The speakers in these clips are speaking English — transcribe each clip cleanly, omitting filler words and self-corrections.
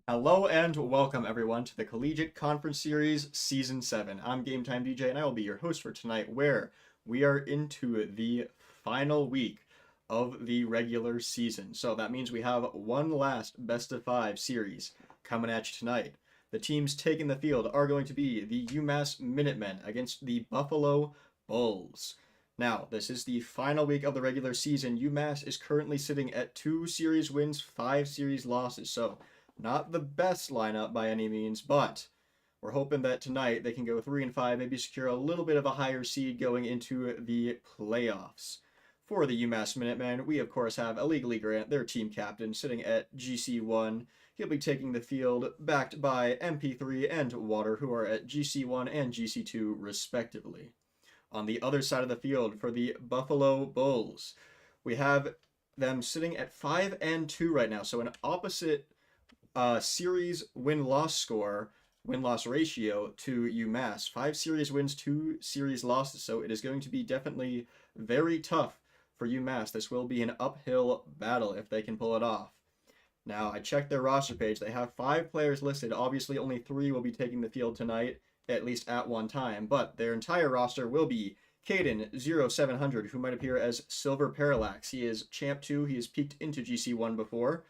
Hello and welcome everyone to the Collegiate Conference Series Season 7. I'm Game Time DJ and I will be your host for tonight, where we are into the final week of the regular season. So that means we have one last best of 5 series coming at you tonight. The teams taking the field are going to be the UMass Minutemen against the Buffalo Bulls. Now, this is the final week of the regular season. UMass is currently sitting at 2 series wins, 5 series losses. So not the best lineup by any means, but we're hoping that tonight they can go 3-5, maybe secure a little bit of a higher seed going into the playoffs. For the UMass Minutemen, we of course have Illegally Grant, their team captain, sitting at GC1. He'll be taking the field, backed by MP3 and Water, who are at GC1 and GC2 respectively. On the other side of the field, for the Buffalo Bulls, we have them sitting at 5-2 right now, so an opposite series win-loss ratio to UMass. 5 series wins, 2 series losses, so it is going to be definitely very tough for UMass. This will be an uphill battle if they can pull it off. Now, I checked their roster page. They have 5 players listed. Obviously, only 3 will be taking the field tonight, at least at one time, but their entire roster will be Caden0700, who might appear as Silver Parallax. He is Champ 2. He has peaked into GC1 before.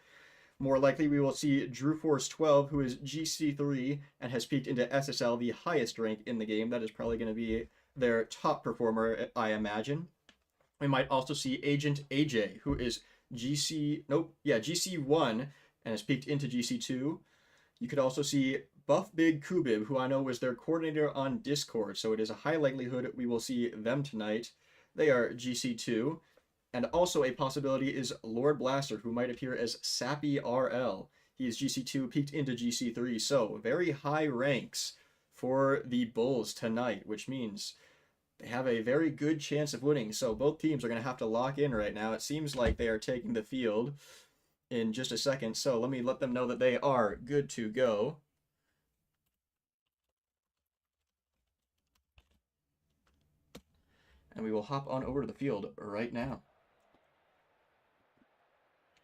More likely, we will see Drew Force 12, who is GC3 and has peaked into SSL, the highest rank in the game. That is probably going to be their top performer, I imagine. We might also see Agent AJ, who is GC1 and has peaked into GC2. You could also see Buff Big Kubib, who I know was their coordinator on Discord, so it is a high likelihood we will see them tonight. They are GC2. And also a possibility is Lord Blaster, who might appear as Sappy RL. He is GC2, peaked into GC3, so very high ranks for the Bulls tonight, which means they have a very good chance of winning. So both teams are going to have to lock in right now. It seems like they are taking the field in just a second, so let me let them know that they are good to go. And we will hop on over to the field right now.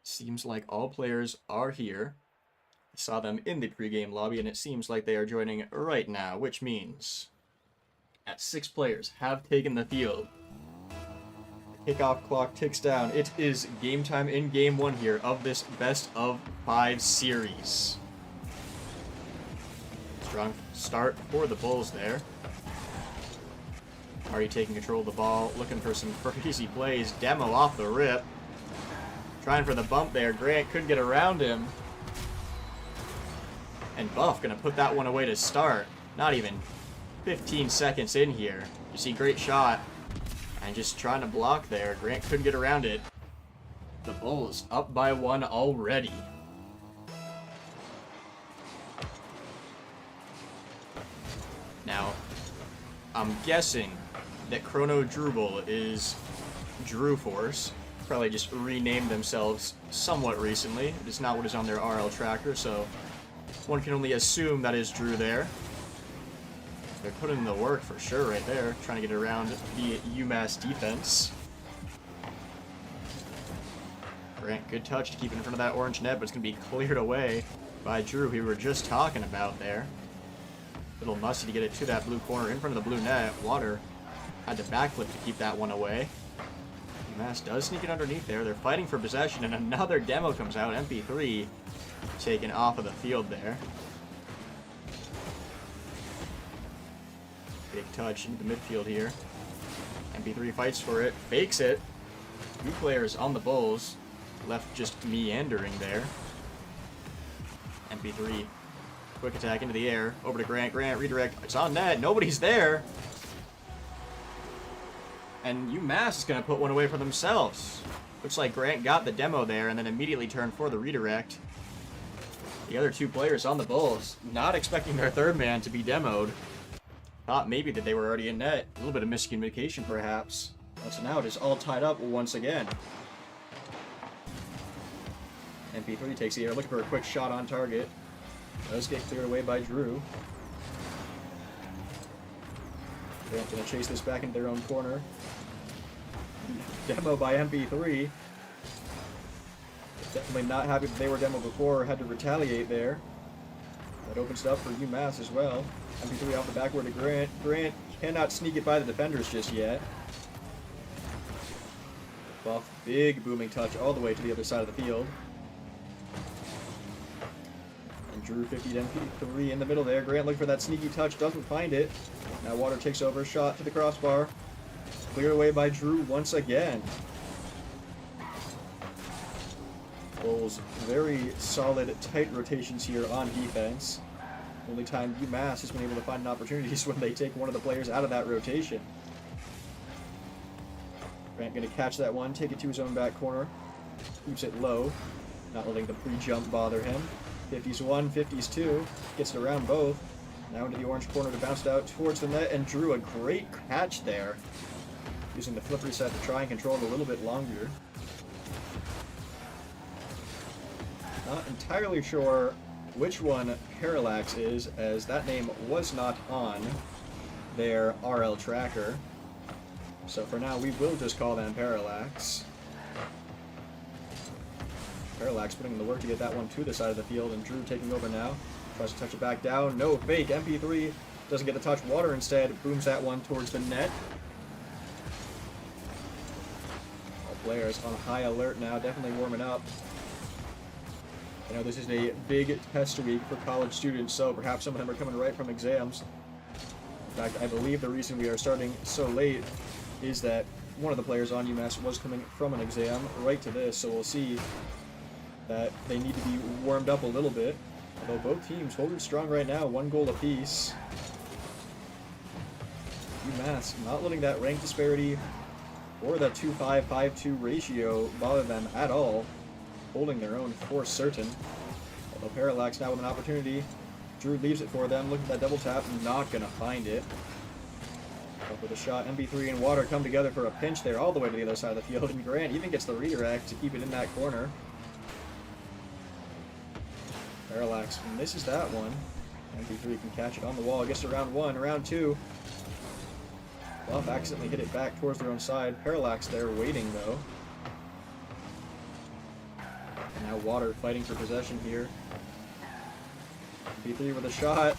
Seems like all players are here. I saw them in the pregame lobby, and it seems like they are joining right now, which means at 6 players have taken the field. The kickoff clock ticks down. It is game time in game 1 here of this best of 5 series. Strong start for the Bulls there. Already taking control of the ball, looking for some crazy plays. Demo off the rip. Trying for the bump there. Grant couldn't get around him. And Buff going to put that one away to start. Not even 15 seconds in here. You see, great shot. And just trying to block there. Grant couldn't get around it. The Bulls up by 1 already. Now, I'm guessing that Chrono Drupal is Drew Force. Probably just renamed themselves somewhat recently. It is not what is on their RL tracker, so one can only assume that is Drew there. They're putting in the work for sure right there, trying to get around the UMass defense. Grant, good touch to keep it in front of that orange net, but it's going to be cleared away by Drew, who we were just talking about there. Little musty to get it to that blue corner in front of the blue net. Water had to backflip to keep that one away. UMass does sneak it underneath there. They're fighting for possession, and another demo comes out. MP3 taken off of the field there. Big touch into the midfield here. MP3 fights for it, fakes it. 2 players on the Bulls, left just meandering there. MP3, quick attack into the air, over to Grant. Grant, redirect. It's on net. Nobody's there. And UMass is going to put one away for themselves. Looks like Grant got the demo there and then immediately turned for the redirect. The other 2 players on the Bulls, not expecting their third man to be demoed. Thought maybe that they were already in net. A little bit of miscommunication, perhaps. So now it is all tied up once again. MP3 takes the air, looking for a quick shot on target. Does get cleared away by Drew. They're going to chase this back into their own corner. Demo by MP3. Definitely not happy that they were demoed before, had to retaliate there. That opens it up for UMass as well. MP3 off the backward to Grant. Grant cannot sneak it by the defenders just yet. Buff, big booming touch all the way to the other side of the field. And Drew 50 to MP3 in the middle there. Grant looking for that sneaky touch, doesn't find it. Now Water takes over, shot to the crossbar. Cleared away by Drew once again. Bulls very solid, tight rotations here on defense. Only time UMass has been able to find opportunities when they take one of the players out of that rotation. Grant going to catch that one, take it to his own back corner. Keeps it low, not letting the pre-jump bother him. 50's one, 50's two. Gets it around both. Now into the orange corner to bounce it out towards the net, and Drew a great catch there. Using the flip reset to try and control it a little bit longer. Not entirely sure which one Parallax is, as that name was not on their RL tracker. So for now, we will just call them Parallax. Parallax putting in the work to get that one to the side of the field, and Drew taking over now. Tries to touch it back down. No fake. MP3 doesn't get the touch. Water instead booms that one towards the net. All players on high alert now, definitely warming up. I know this is a big test week for college students, so perhaps some of them are coming right from exams. In fact, I believe the reason we are starting so late is that one of the players on UMass was coming from an exam right to this, so we'll see that they need to be warmed up a little bit. Although both teams holding strong right now, 1 goal apiece. UMass not letting that rank disparity or that 2-5, 5-2 ratio bother them at all. Holding their own for certain. Although Parallax now with an opportunity. Drew leaves it for them. Look at that double tap. Not going to find it. Up with a shot. MP3 and Water come together for a pinch there all the way to the other side of the field. And Grant even gets the redirect to keep it in that corner. Parallax misses that one. MP3 can catch it on the wall. Gets to round one. Round two. Buff accidentally hit it back towards their own side. Parallax there waiting though. Now Water fighting for possession here. MP3 with a shot.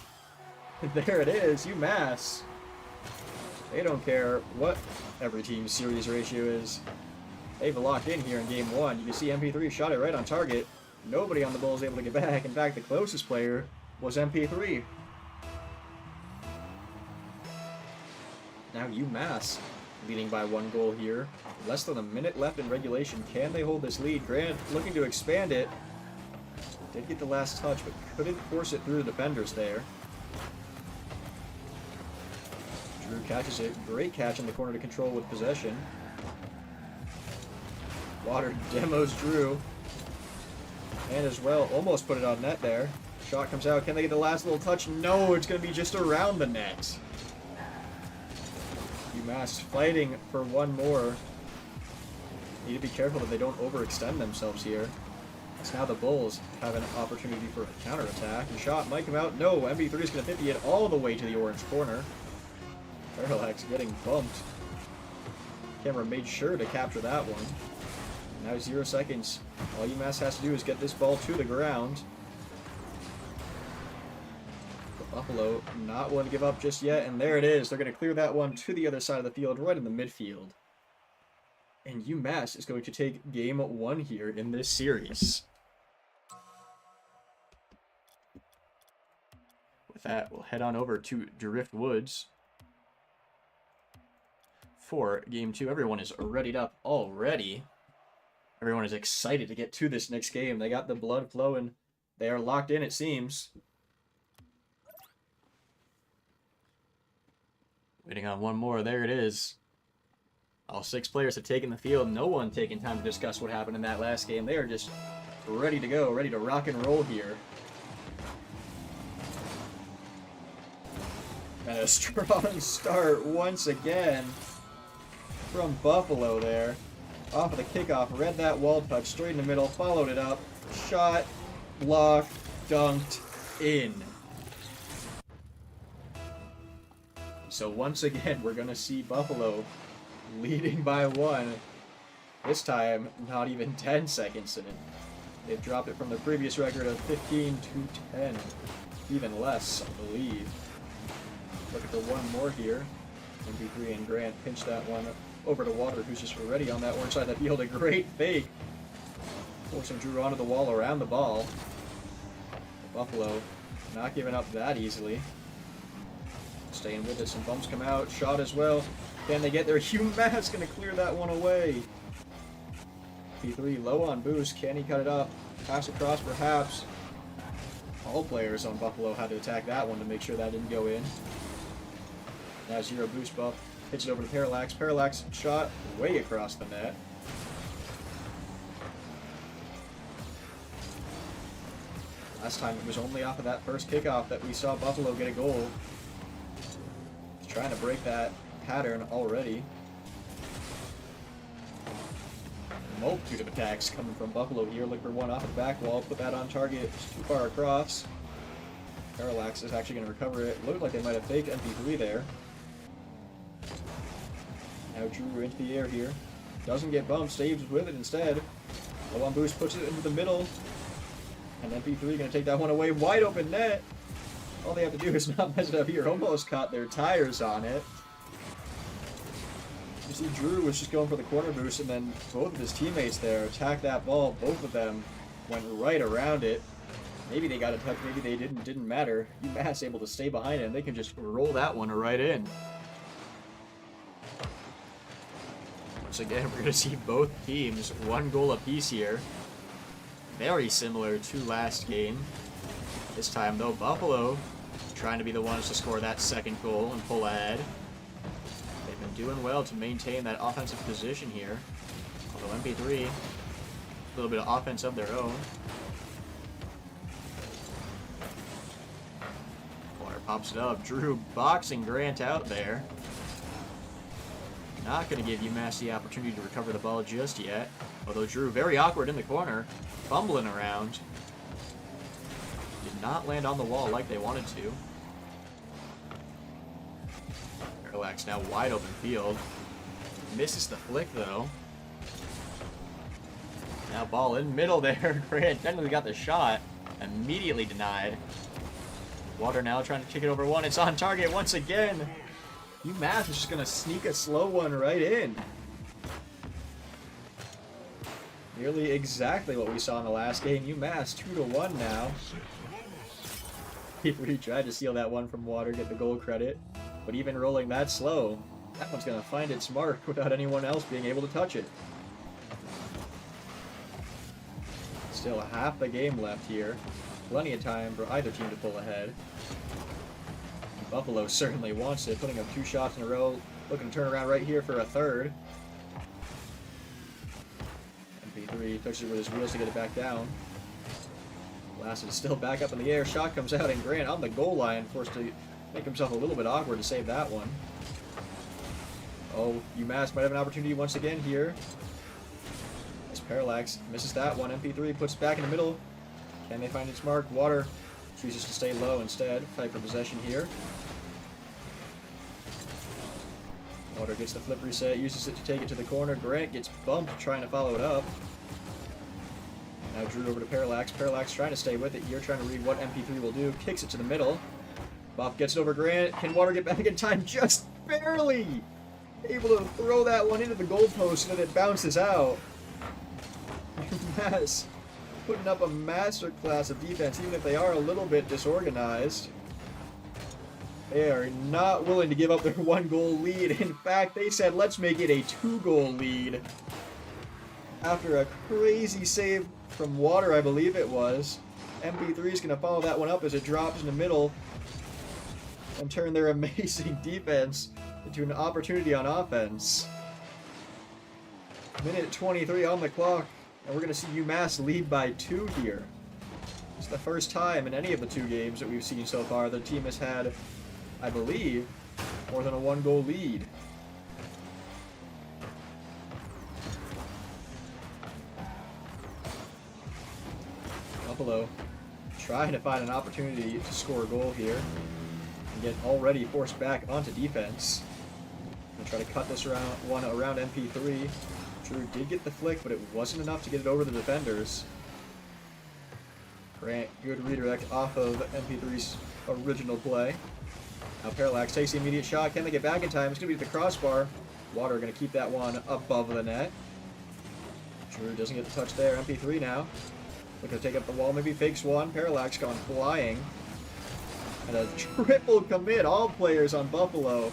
There it is, UMass. They don't care what every team's series ratio is. They've locked in here in game one. You can see MP3 shot it right on target. Nobody on the Bulls able to get back. In fact, the closest player was MP3. Now UMass leading by 1 goal here. Less than a minute left in regulation. Can they hold this lead? Grant looking to expand it. Did get the last touch, but couldn't force it through the defenders there. Drew catches it. Great catch in the corner to control with possession. Water demos Drew. And as well, almost put it on net there. Shot comes out. Can they get the last little touch? No, it's going to be just around the net. UMass fighting for one more. Need to be careful that they don't overextend themselves here. As now the Bulls have an opportunity for a counterattack. And shot might come out. No, MP3 is going to 50 it all the way to the orange corner. Parallax getting bumped. Camera made sure to capture that one. Now 0 seconds. All UMass has to do is get this ball to the ground. Buffalo not willing to give up just yet, and there it is. They're going to clear that one to the other side of the field, right in the midfield. And UMass is going to take game one here in this series. With that, we'll head on over to Drift Woods for game two. Everyone is readied up already. Everyone is excited to get to this next game. They got the blood flowing. They are locked in, it seems. Waiting on one more. There it is. All 6 players have taken the field. No one taking time to discuss what happened in that last game. They are just ready to go, ready to rock and roll here. And a strong start once again from Buffalo there. Off of the kickoff, read that wall touch straight in the middle, followed it up, shot, blocked, dunked, in. So once again, we're going to see Buffalo leading by 1. This time, not even 10 seconds in it. They've dropped it from the previous record of 15 to 10. Even less, I believe. Looking for one more here. MP3 and Grant pinch that one over to Water, who's just already on that orange side of the field. A great fake. Forcing Drew onto the wall around the ball. Buffalo not giving up that easily. Staying with it. Some bumps come out. Shot as well. Can they get there? UMass going to clear that one away. P3 low on boost. Can he cut it up? Pass across perhaps. All players on Buffalo had to attack that one to make sure that didn't go in. Now 0 boost buff. Hits it over to Parallax. Parallax shot way across the net. Last time it was only off of that first kickoff that we saw Buffalo get a goal. Trying to break that pattern already. A multitude of attacks coming from Buffalo here. Look for one off the back wall. Put that on target. It's too far across. Parallax is actually going to recover it. Looked like they might have faked MP3 there. Now Drew into the air here. Doesn't get bumped. Staves with it instead. Low on boost puts it into the middle. And MP3 going to take that one away. Wide open net. All they have to do is not mess it up here. Almost caught their tires on it. You see Drew was just going for the corner boost, and then both of his teammates there attacked that ball. Both of them went right around it. Maybe they got a touch, maybe they didn't. Didn't matter. UMass able to stay behind it, and they can just roll that one right in. Once again, we're going to see both teams 1 goal apiece here. Very similar to last game. This time, though, Buffalo trying to be the ones to score that second goal and pull ahead. They've been doing well to maintain that offensive position here. Although MP3, a little bit of offense of their own. Water pops it up. Drew boxing Grant out there. Not going to give UMass the opportunity to recover the ball just yet. Although Drew very awkward in the corner, fumbling around. Did not land on the wall like they wanted to. Parallax now wide open field. Misses the flick though. Now ball in middle there. Grant technically got the shot. Immediately denied. Water now trying to kick it over one. It's on target once again. UMass is just going to sneak a slow one right in. Nearly exactly what we saw in the last game. UMass 2-1 now. He tried to steal that one from Water, get the goal credit. But even rolling that slow, that one's going to find its mark without anyone else being able to touch it. Still half the game left here. Plenty of time for either team to pull ahead. Buffalo certainly wants it, putting up 2 shots in a row, looking to turn around right here for a third. MP3 touches it with his wheels to get it back down. Blasted is still back up in the air, shot comes out, and Grant on the goal line, forced to make himself a little bit awkward to save that one. Oh, UMass might have an opportunity once again here. As Parallax misses that one, MP3 puts it back in the middle. Can they find its mark? Water chooses to stay low instead, fight for possession here. Water gets the flip reset, uses it to take it to the corner. Grant gets bumped trying to follow it up. Now Drew over to Parallax. Parallax trying to stay with it here, trying to read what MP3 will do. Kicks it to the middle. Buff gets it over Grant. Can Water get back in time? Just barely! Able to throw that one into the goalpost and then it bounces out. UMass putting up a masterclass of defense, even if they are a little bit disorganized. They are not willing to give up their 1-goal lead. In fact, they said, let's make it a 2-goal lead. After a crazy save from Water, I believe it was. MP3 is going to follow that one up as it drops in the middle and turn their amazing defense into an opportunity on offense. Minute 23 on the clock, and we're going to see UMass lead by 2 here. It's the first time in any of the 2 games that we've seen so far the team has had, I believe, more than a 1-goal lead. Buffalo trying to find an opportunity to score a goal here and get already forced back onto defense. And try to cut this one around MP3. Drew did get the flick, but it wasn't enough to get it over the defenders. Grant, good redirect off of MP3's original play. Now Parallax takes the immediate shot. Can they get back in time? It's going to be at the crossbar. Water going to keep that one above the net. Drew doesn't get the touch there. MP3 now. Looking to take up the wall. Maybe fakes one. Parallax gone flying. And a triple commit. All players on Buffalo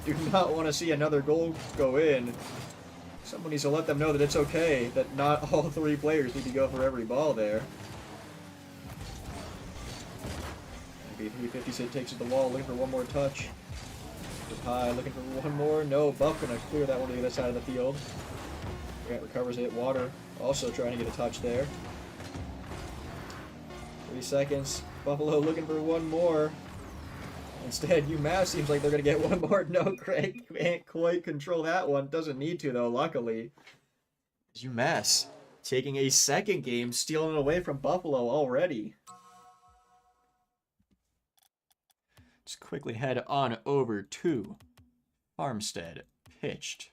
do not want to see another goal go in. Someone needs to let them know that it's okay, that not all three players need to go for every ball there. Maybe 350 takes it to the wall, looking for one more touch. High, looking for one more. No, Buff gonna clear that one to the other side of the field. Grant recovers it. Water also trying to get a touch there. 3 seconds. Buffalo looking for one more. Instead, UMass seems like they're going to get one more. No, Craig can't quite control that one. Doesn't need to, though, luckily. UMass taking a second game, stealing it away from Buffalo already. Just quickly head on over to Farmstead, pitched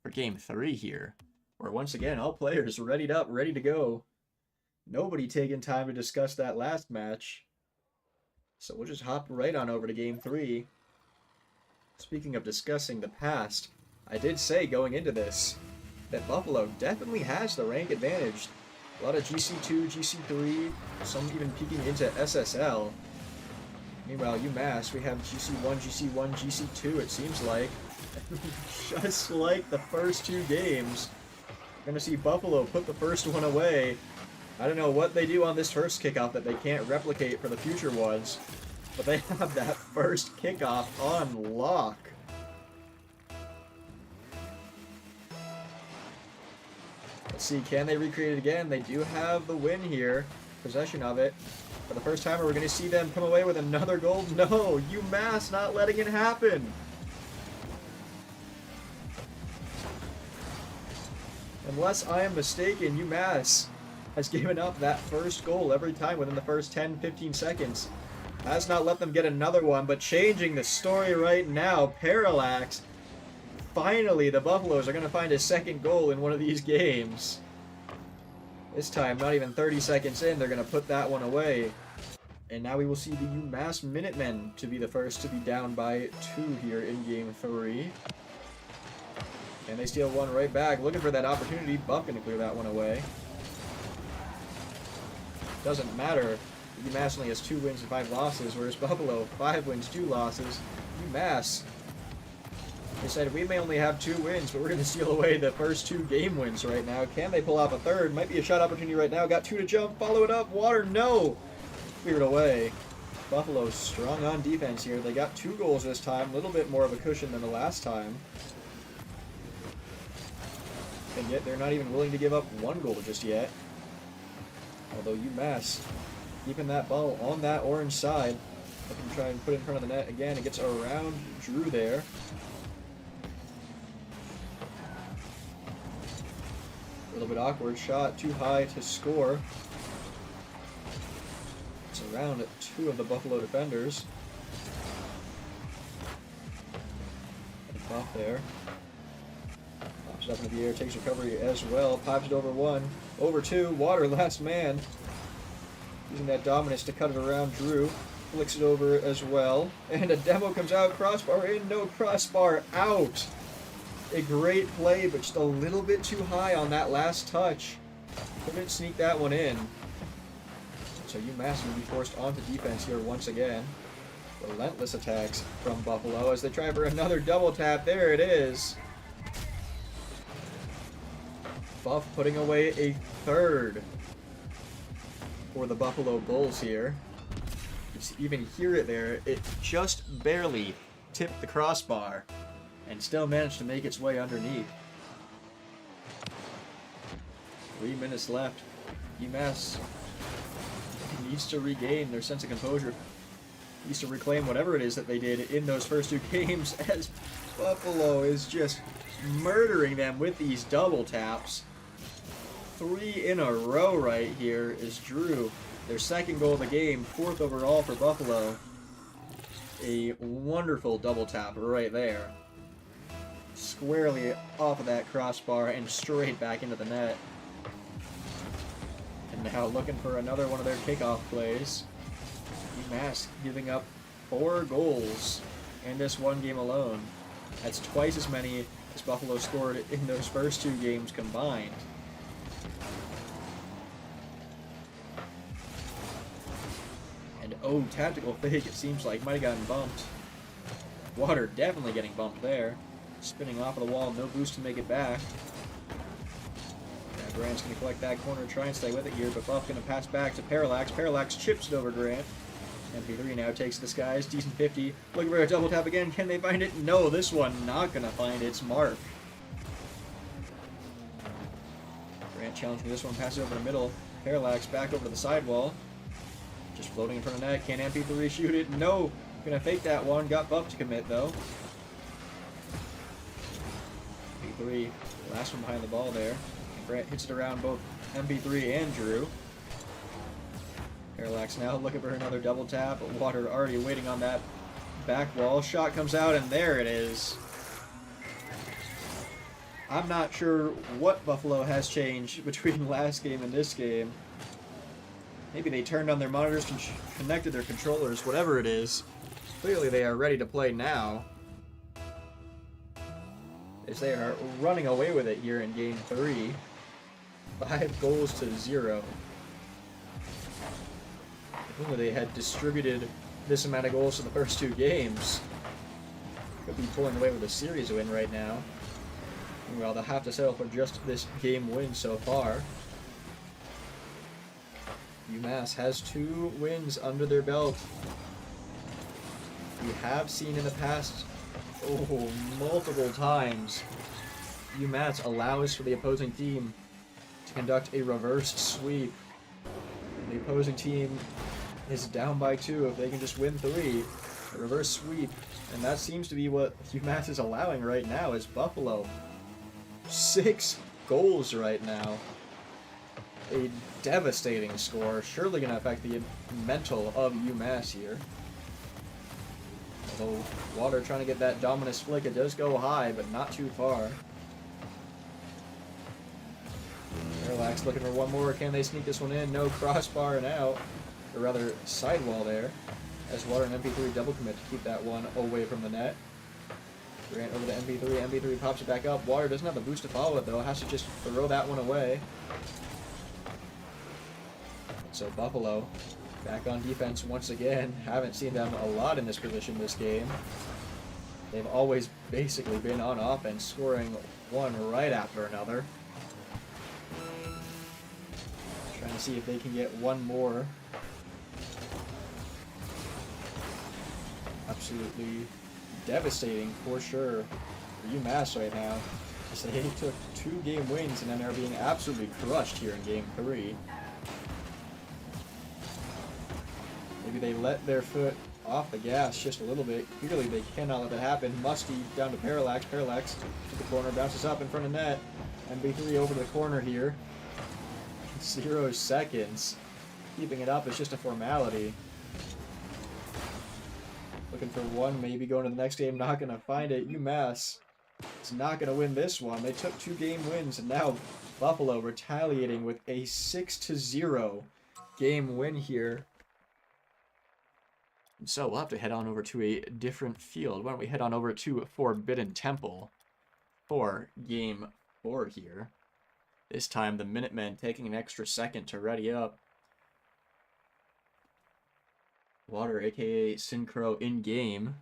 for Game 3 here, where once again, all players readied up, ready to go. Nobody taking time to discuss that last match. So we'll just hop right on over to Game 3. Speaking of discussing the past, I did say going into this that Buffalo definitely has the rank advantage. A lot of GC2, GC3, some even peeking into SSL. Meanwhile, UMass, we have GC1, GC1, GC2, it seems like. Just like the first two games, we're going to see Buffalo put the first one away. I don't know what they do on this first kickoff that they can't replicate for the future ones, but they have that first kickoff on lock. Let's see, can they recreate it again? They do have the win here, possession of it. For the first time, we're going to see them come away with another goal. No, UMass not letting it happen. Unless I am mistaken, UMass has given up that first goal every time within the first 10-15 seconds. Has not let them get another one, but changing the story right now, Parallax. Finally, the Buffaloes are going to find a second goal in one of these games. This time, not even 30 seconds in, they're going to put that one away. And now we will see the UMass Minutemen to be the first to be down by 2 here in Game 3. And they steal one right back, looking for that opportunity. Buff going to clear that one away. Doesn't matter. UMass only has 2 wins and 5 losses, whereas Buffalo, 5 wins, 2 losses. UMass decided we may only have 2 wins, but we're going to steal away the first 2 game wins right now. Can they pull off a third? Might be a shot opportunity right now. Got 2 to jump. Follow it up. Water, no! Cleared away. Buffalo strong on defense here. They got 2 goals this time. A little bit more of a cushion than the last time. And yet they're not even willing to give up 1 goal just yet. Although UMass keeping that ball on that orange side. Looking to try and put it in front of the net again. It gets around Drew there. A little bit awkward shot, too high to score. It's around 2 of the Buffalo defenders. Buff there. Pops it up into the air, takes recovery as well. Pops it over 1, over 2. Water, last man. Using that dominance to cut it around Drew. Flicks it over as well. And a demo comes out, crossbar in, no crossbar out. A great play, but just a little bit too high on that last touch. Couldn't sneak that one in. So UMass will be forced onto defense here once again. Relentless attacks from Buffalo as they try for another double tap. There it is. Buff putting away a third for the Buffalo Bulls here. You can even hear it there. It just barely tipped the crossbar and still managed to make its way underneath. 3 minutes left. UMass needs to regain their sense of composure. Needs to reclaim whatever it is that they did in those first 2 games, as Buffalo is just murdering them with these double taps. 3 in a row right here is Drew. Their second goal of the game, 4th overall for Buffalo. A wonderful double tap right there. Squarely off of that crossbar and straight back into the net. And Now looking for another one of their kickoff plays. UMass giving up 4 goals in this one game alone. That's twice as many as Buffalo scored in those first 2 games combined. And oh, tactical fake, it seems like, might have gotten bumped. Water definitely getting bumped there. Spinning off of the wall, no boost to make it back. Yeah, Grant's going to collect that corner, try and stay with it here, but Buff's going to pass back to Parallax. Parallax chips it over Grant. MP3 now takes the skies, decent 50. Looking for a double tap again, can they find it? No, this one not going to find its mark. Grant challenging this one, passes over the middle. Parallax back over to the sidewall. Just floating in front of net, can MP3 shoot it? No! Gonna fake that one, got bumped to commit though. MP3, last one behind the ball there. And Grant hits it around both MP3 and Drew. Parallax now looking for another double tap. Water already waiting on that back wall. Shot comes out and there it is. I'm not sure what Buffalo has changed between last game and this game. Maybe they turned on their monitors, connected their controllers, whatever it is. Clearly they are ready to play now, as they are running away with it here in Game 3. 5 goals to 0. If only they had distributed this amount of goals to the first 2 games. Could be pulling away with a series win right now. Well, they'll have to settle for just this game win so far. UMass has 2 wins under their belt. We have seen in the past, multiple times, UMass allows for the opposing team to conduct a reverse sweep. The opposing team is down by 2. If they can just win 3, a reverse sweep. And that seems to be what UMass is allowing right now, is Buffalo. 6 goals right now. A devastating score. Surely going to affect the mental of UMass here. Although Water trying to get that Dominus flick, it does go high, but not too far. Parallax looking for one more. Can they sneak this one in? No, crossbar and out. Or rather, sidewall there. As Water and MP3 double commit to keep that one away from the net. Grant over to MP3. MP3 pops it back up. Water doesn't have the boost to follow it, though. Has to just throw that one away. So Buffalo back on defense once again. Haven't seen them a lot in this position this game. They've always basically been on offense, scoring one right after another. Trying to see if they can get one more. Absolutely devastating for sure for UMass right now. As they took 2 game wins and then they're being absolutely crushed here in Game 3. Maybe they let their foot off the gas just a little bit. Clearly they cannot let that happen. Musty down to Parallax. Parallax to the corner, bounces up in front of net. MB3 over to the corner here. 0 seconds. Keeping it up is just a formality. Looking for one, maybe going to the next game. Not going to find it. UMass is not going to win this one. They took 2 game wins, and now Buffalo retaliating with a 6-0 game win here. So we'll have to head on over to a different field. Why don't we head on over to Forbidden Temple for Game 4 here. This time the Minutemen taking an extra second to ready up. Water, aka Synchro, in-game.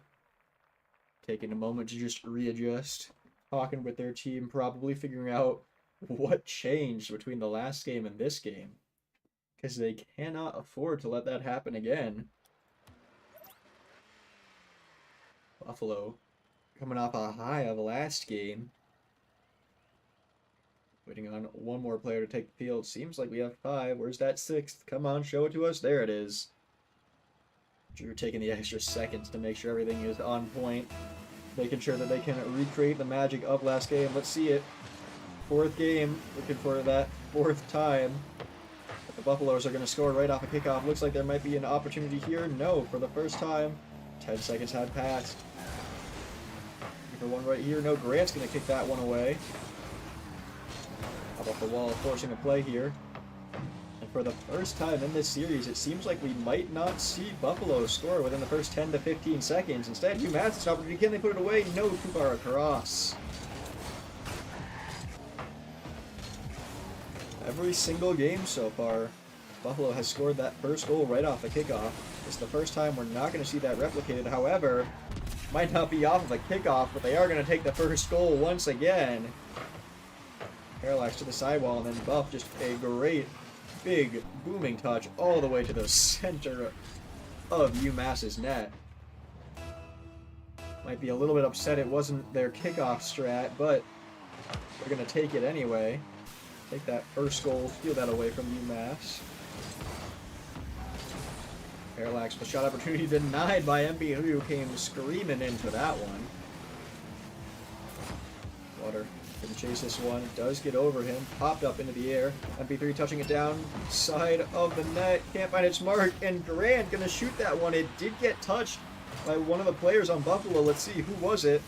Taking a moment to just readjust. Talking with their team, probably figuring out what changed between the last game and this game. Because they cannot afford to let that happen again. Buffalo coming off a high of the last game. Waiting on one more player to take the field. Seems like we have 5. Where's that 6th? Come on, show it to us. There it is. Drew taking the extra seconds to make sure everything is on point. Making sure that they can recreate the magic of last game. Let's see it. 4th game. Looking for that 4th time. But the Buffaloes are going to score right off a kickoff. Looks like there might be an opportunity here. No, for the first time. 10 seconds had passed. For one right here. No, Grant's going to kick that one away. How about the wall forcing a play here? for the first time in this series, it seems like we might not see Buffalo score within the first 10 to 15 seconds. Instead, UMass has an opportunity. Can they put it away? No, too far across. Every single game so far, Buffalo has scored that first goal right off the kickoff. It's the first time we're not going to see that replicated. However, might not be off of a kickoff, but they are going to take the first goal once again. Parallax to the sidewall, and then Buff just a great, big, booming touch all the way to the center of UMass's net. Might be a little bit upset it wasn't their kickoff strat, but they're going to take it anyway. Take that first goal, steal that away from UMass. Parallax, the shot opportunity denied by MP, who came screaming into that one. Water can chase this one, does get over him, popped up into the air. MP3 touching it down, side of the net, can't find its mark, and Grant gonna shoot that one. It did get touched by one of the players on Buffalo. Let's see, who was it?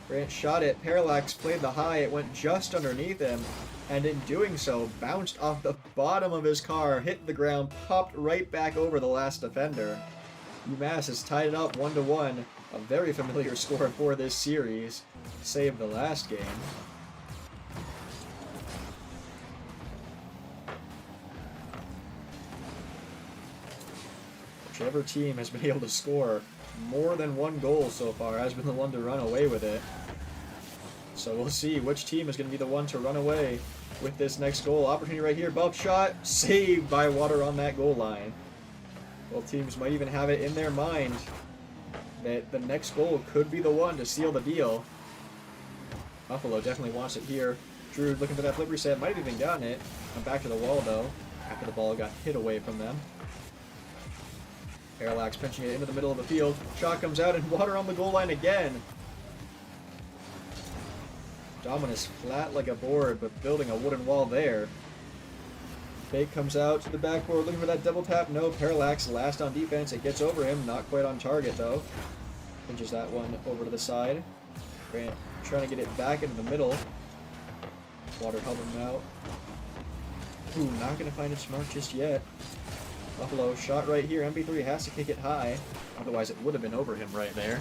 Grant shot it, Parallax played the high, it went just underneath him, and in doing so, bounced off the bottom of his car, hit the ground, popped right back over the last defender. UMass has tied it up 1-1, a very familiar score for this series, save the last game. Whichever team has been able to score more than one goal so far has been the one to run away with it. So we'll see which team is going to be the one to run away with this next goal. Opportunity right here, Buff shot, saved by Water on that goal line. Both teams might even have it in their mind that the next goal could be the one to seal the deal. Buffalo definitely wants it here. Drew looking for that flip reset, might have even gotten it. Come back to the wall though, after the ball got hit away from them. Parallax pinching it into the middle of the field. Shot comes out and Water on the goal line again. Dominus flat like a board, but building a wooden wall there. Fake comes out to the backboard, looking for that double tap. No, Parallax last on defense. It gets over him, not quite on target though. Pinches that one over to the side. Grant trying to get it back into the middle. Water helping him out. Ooh, not going to find its mark just yet. Buffalo shot right here. MP3 has to kick it high. Otherwise, it would have been over him right there.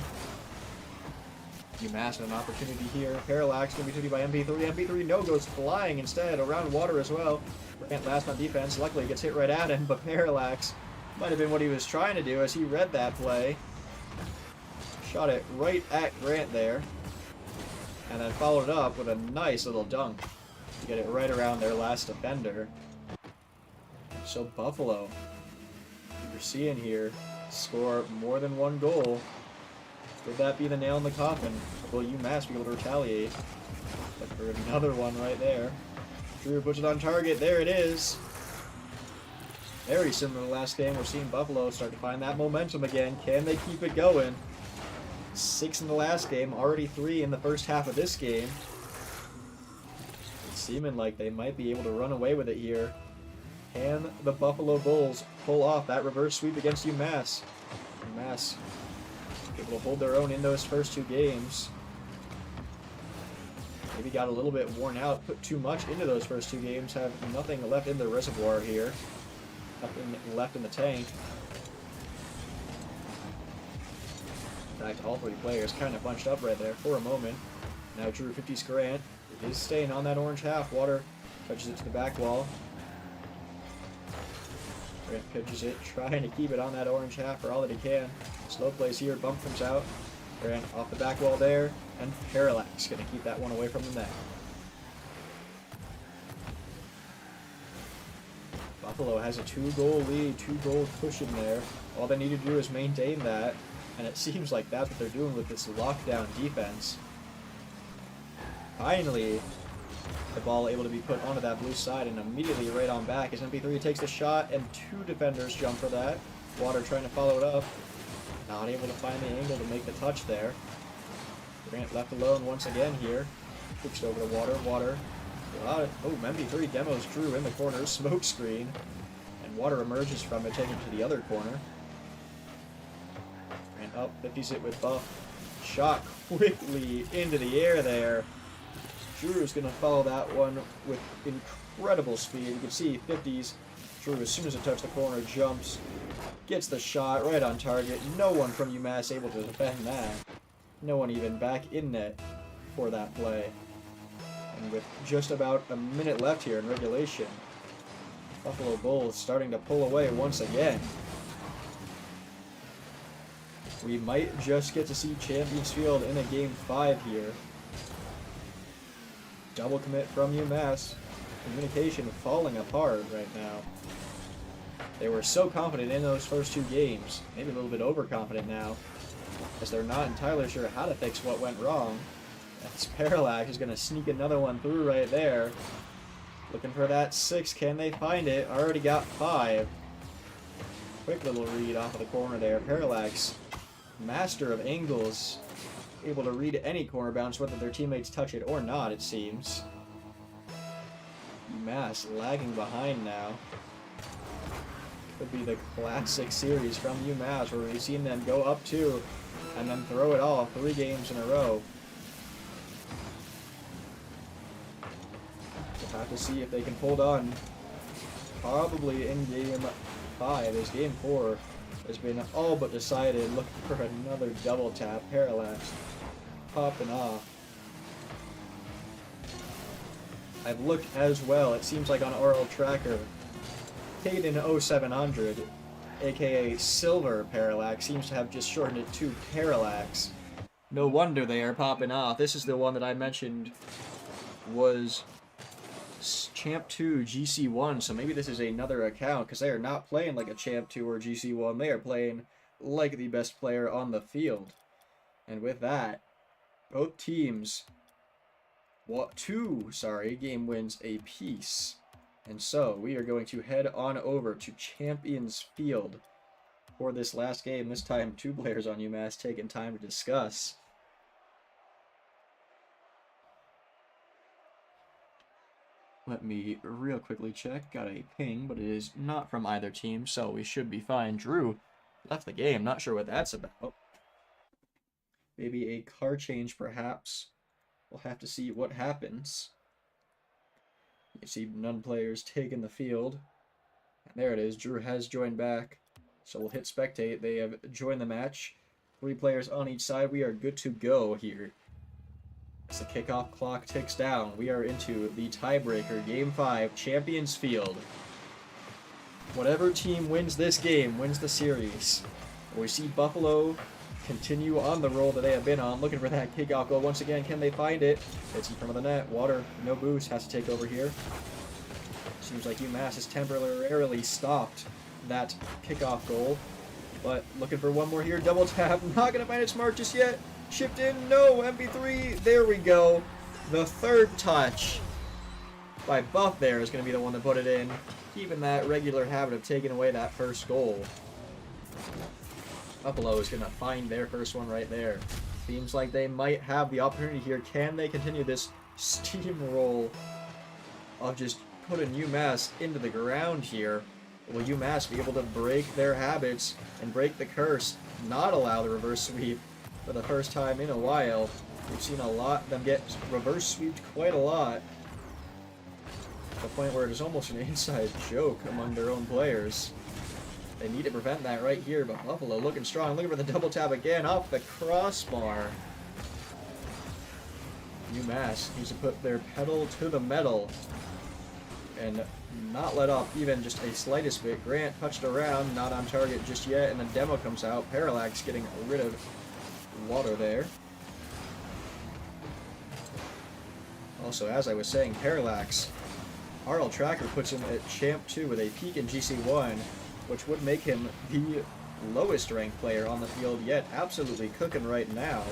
UMass had an opportunity here. Parallax going to be 2D by MP3. MP3 no goes flying instead around Water as well. Grant last on defense. Luckily, gets hit right at him, but Parallax might have been what he was trying to do as he read that play. Shot it right at Grant there. And then followed it up with a nice little dunk to get it right around their last defender. So Buffalo, you're seeing here, score more than one goal. Could that be the nail in the coffin? Will UMass be able to retaliate? Look for another one right there. Drew puts it on target. There it is. Very similar to last game. We're seeing Buffalo start to find that momentum again. Can they keep it going? 6 in the last game, already 3 in the first half of this game. It's seeming like they might be able to run away with it here. Can the Buffalo Bulls pull off that reverse sweep against UMass? UMass able to hold their own in those first 2 games. Maybe got a little bit worn out, put too much into those first 2 games, have nothing left in the reservoir here. Nothing left in the tank. In fact, all 3 players kind of bunched up right there for a moment. Now Drew 50's Grant is staying on that orange half. Water touches it to the back wall. Grant pitches it, trying to keep it on that orange half for all that he can. Slow plays here, bump comes out. Grant off the back wall there, and Parallax going to keep that one away from the net. Buffalo has a 2-goal lead, 2-goal cushion there. All they need to do is maintain that, and it seems like that's what they're doing with this lockdown defense. Finally, the ball able to be put onto that blue side and immediately right on back as MP3 takes the shot and 2 defenders jump for that. Water trying to follow it up. Not able to find the angle to make the touch there. Grant left alone once again here. Flips over to Water. Water. Oh, MP3 demos Drew in the corner. Smoke screen. And Water emerges from it, taking it to the other corner. Grant up, 50s it with Buff. Shot quickly into the air there. Drew is going to follow that one with incredible speed. You can see 50s. Drew, as soon as it touched the corner, jumps, gets the shot right on target. No one from UMass able to defend that. No one even back in net for that play. And with just about a minute left here in regulation, Buffalo Bulls starting to pull away once again. We might just get to see Champions Field in a Game 5 here. Double commit from UMass. Communication falling apart right now. They were so confident in those first two games, maybe a little bit overconfident now, as they're not entirely sure how to fix what went wrong. As Parallax is going to sneak another one through right there. Looking for that 6. Can they find it? Already got 5. Quick little read off of the corner there. Parallax, master of angles, able to read any corner bounce, whether their teammates touch it or not, it seems. UMass lagging behind now. Could be the classic series from UMass where we've seen them go up 2 and then throw it all 3 games in a row. We'll have to see if they can hold on. Probably in Game 5, as Game 4 has been all but decided. Looking for another double tap. Parallax popping off. I've looked as well. It seems like on RL Tracker, Caden 0700, aka Silver Parallax, seems to have just shortened it to Parallax. No wonder they are popping off. This is the one that I mentioned was Champ 2 GC1, so maybe this is another account, because they are not playing like a Champ 2 or GC1. They are playing like the best player on the field. And with that, both teams, two game wins apiece. And so we are going to head on over to Champions Field for this last game. This time, 2 players on UMass taking time to discuss. Let me real quickly check. Got a ping, but it is not from either team, so we should be fine. Drew left the game. Not sure what that's about. Maybe a car change, perhaps. We'll have to see what happens. You see none players taking the field. And there it is. Drew has joined back. So we'll hit spectate. They have joined the match. 3 players on each side. We are good to go here. As the kickoff clock ticks down, we are into the tiebreaker, Game 5, Champions Field. Whatever team wins this game wins the series. We see Buffalo continue on the roll that they have been on, looking for that kickoff goal. Once again, can they find it? It's in front of the net. Water, no boost, has to take over here. Seems like UMass has temporarily stopped that kickoff goal. But looking for one more here. Double tap. Not going to find it smart just yet. Chipped in. No. MP3. There we go. The third touch by Buff there is going to be the one that put it in. Keeping that regular habit of taking away that first goal. Buffalo is going to find their first one right there. Seems like they might have the opportunity here. Can they continue this steamroll of just putting UMass into the ground here? Will UMass be able to break their habits and break the curse, not allow the reverse sweep for the first time in a while? We've seen them get reverse sweeped quite a lot, to the point where it is almost an inside joke among their own players. They need to prevent that right here, but Buffalo looking strong. Looking for the double tap again off the crossbar. UMass needs to put their pedal to the metal and not let off even just a slightest bit. Grant touched around, not on target just yet, and the demo comes out. Parallax getting rid of Water there. Also, as I was saying, Parallax, RL Tracker puts him at Champ 2 with a peak in GC1, which would make him the lowest ranked player on the field yet. Absolutely cooking right now.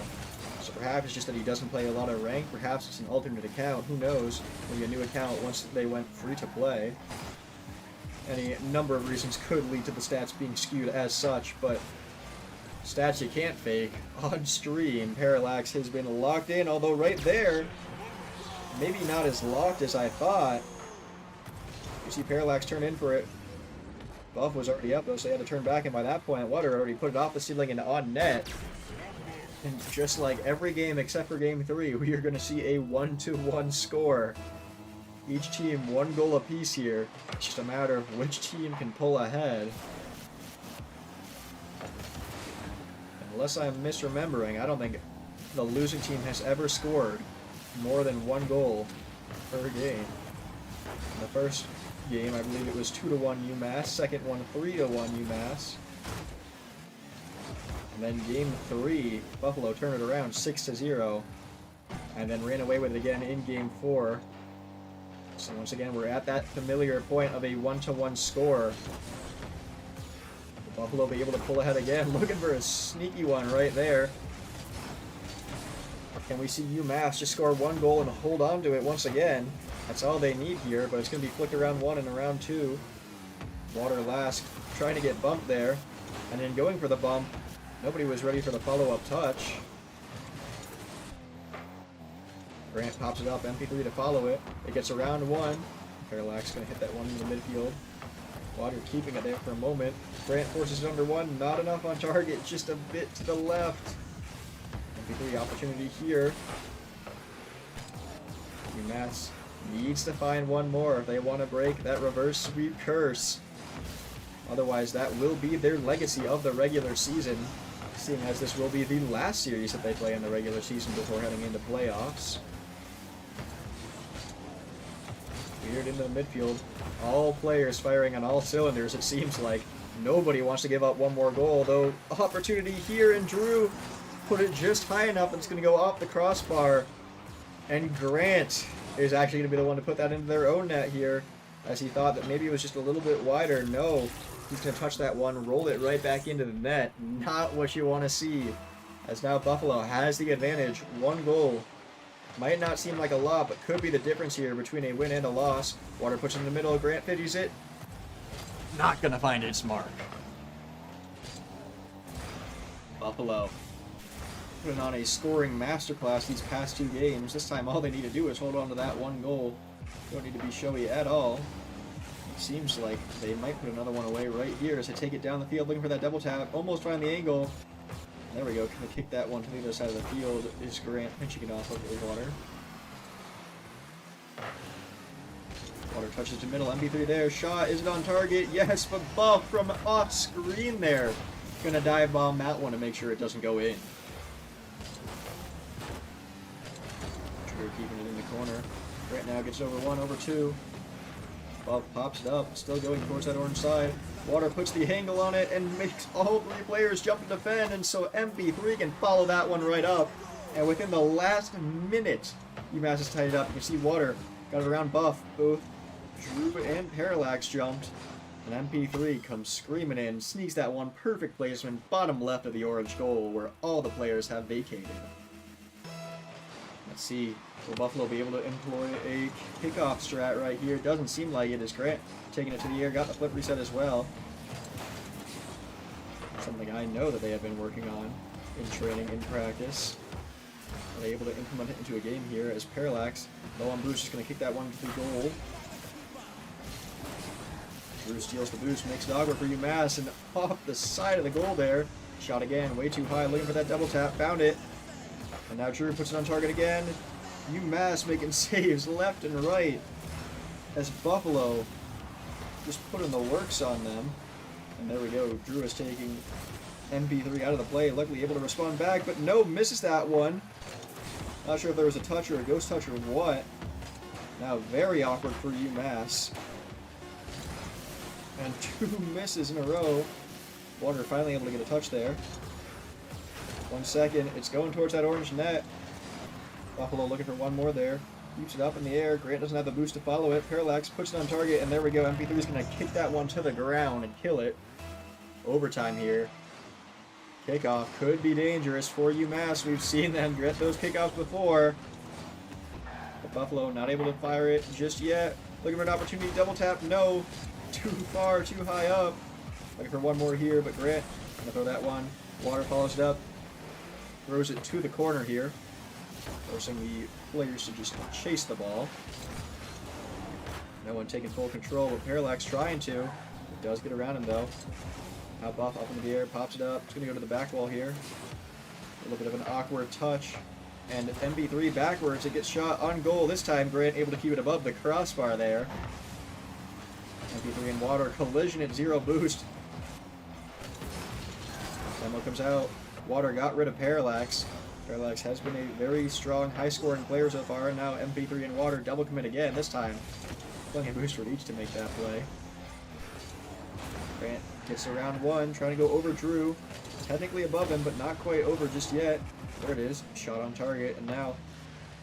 So perhaps it's just that he doesn't play a lot of rank. Perhaps it's an alternate account. Who knows? Maybe a new account once they went free to play. Any number of reasons could lead to the stats being skewed as such, but stats you can't fake on stream. Parallax has been locked in, although right there, maybe not as locked as I thought. You see Parallax turn in for it. Buff was already up though, so they had to turn back, and by that point, Water already put it off the ceiling and on net. And just like every game except for game 3, we are going to see a 1-1 score. Each team 1 goal apiece here. It's just a matter of which team can pull ahead. Unless I'm misremembering, I don't think the losing team has ever scored more than 1 goal per game. In the first game, I believe it was 2-1 UMass. Second one, 3-1 UMass. And then game 3, Buffalo turned it around 6-0, and then ran away with it again in game 4. So once again, we're at that familiar point of a 1-1 score. Will Buffalo be able to pull ahead again? Looking for a sneaky one right there. Can we see UMass just score 1 goal and hold on to it once again? That's all they need here, but it's going to be flicked around 1 and around 2. Waterlask trying to get bumped there, and then going for the bump. Nobody was ready for the follow-up touch. Grant pops it up, MP3 to follow it. It gets around 1. Parallax going to hit that one in the midfield. Water keeping it there for a moment. Grant forces it under 1. Not enough on target, just a bit to the left. MP3 opportunity here. UMass needs to find 1 more if they want to break that reverse sweep curse. Otherwise, that will be their legacy of the regular season, seeing as this will be the last series that they play in the regular season before heading into playoffs. Weird into the midfield. All players firing on all cylinders, it seems like. Nobody wants to give up 1 more goal, though opportunity here, and Drew put it just high enough that it's going to go off the crossbar. And Grant is actually going to be the one to put that into their own net here, as he thought that maybe it was just a little bit wider. No. He's going to touch that one, roll it right back into the net. Not what you want to see. As now Buffalo has the advantage. 1 goal. Might not seem like a lot, but could be the difference here between a win and a loss. Water puts it in the middle. Grant 50s it. Not going to find its mark. Buffalo putting on a scoring masterclass these past 2 games. This time all they need to do is hold on to that 1 goal. Don't need to be showy at all. Seems like they might put another one away right here as they take it down the field, looking for that double tap. Almost find the angle. There we go. Can they kick that one to the other side of the field? Is Grant pinching it off of Water? Water touches to middle. MP3 there. Shot. Is it on target? Yes, but Buff from off screen there. Gonna dive bomb that one to make sure it doesn't go in. True keeping it in the corner. Grant now gets over 1, over 2. Buff pops it up, still going towards that orange side. Water puts the angle on it and makes all 3 players jump and defend, and so MP3 can follow that one right up. And within the last minute, UMass has tied it up. You can see Water got it around Buff. Both Drew and Parallax jumped. And MP3 comes screaming in, sneaks that one, perfect placement, bottom left of the orange goal where all the players have vacated. Let's see. Will Buffalo be able to employ a kickoff strat right here? Doesn't seem like it. Is Grant taking it to the air? Got the flip reset as well. Something I know that they have been working on in training, in practice. Are they able to implement it into a game here as Parallax, low on boost, is going to kick that one to the goal. Drew steals the boost, makes it awkward for UMass, and off the side of the goal there. Shot again, way too high, looking for that double tap, found it. And now Drew puts it on target again. UMass making saves left and right as Buffalo just putting the works on them. And there we go. Drew is taking MP3 out of the play. Luckily able to respond back, but no, misses that one. Not sure if there was a touch or a ghost touch or what. Now very awkward for UMass. And 2 misses in a row. Water finally able to get a touch there. 1 second. It's going towards that orange net. Buffalo looking for 1 more there. Keeps it up in the air. Grant doesn't have the boost to follow it. Parallax puts it on target, and there we go. MP3 is going to kick that one to the ground and kill it. Overtime here. Kickoff could be dangerous for UMass. We've seen them get those kickoffs before. But Buffalo not able to fire it just yet. Looking for an opportunity. Double tap. No. Too far, too high up. Looking for 1 more here, but Grant going to throw that one. Water follows it up. Throws it to the corner here. Forcing the players to just chase the ball. No one taking full control, but Parallax trying to. It does get around him though. Now Buff up into the air, pops it up. It's going to go to the back wall here. A little bit of an awkward touch. And MB3 backwards. It gets shot on goal. This time, Grant able to keep it above the crossbar there. MB3 and Water collision at 0 boost. Demo comes out. Water got rid of Parallax. Parallax has been a very strong, high-scoring player so far. And now MP3 and Water double commit again. This time, plenty of boost for each to make that play. Grant gets around 1, trying to go over Drew. Technically above him, but not quite over just yet. There it is. Shot on target. And now,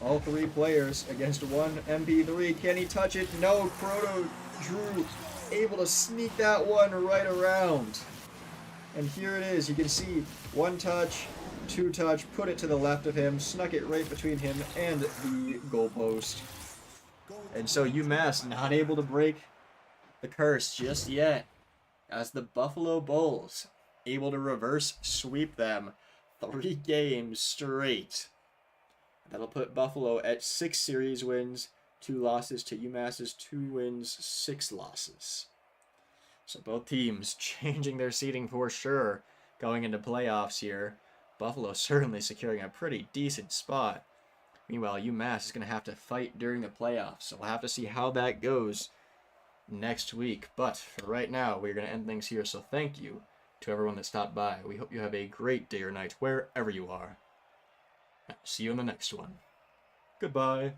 all 3 players against 1 MP3. Can he touch it? No. Proto Drew able to sneak that one right around. And here it is. You can see 1 touch, 2 touch, put it to the left of him, snuck it right between him and the goalpost. And so UMass not able to break the curse just yet, as the Buffalo Bulls able to reverse sweep them 3 games straight. That'll put Buffalo at 6 series wins, 2 losses to UMass's 2 wins, 6 losses. So both teams changing their seeding for sure going into playoffs here. Buffalo certainly securing a pretty decent spot. Meanwhile, UMass is going to have to fight during the playoffs, so we'll have to see how that goes next week. But for right now, we're going to end things here, so thank you to everyone that stopped by. We hope you have a great day or night wherever you are. See you in the next one. Goodbye.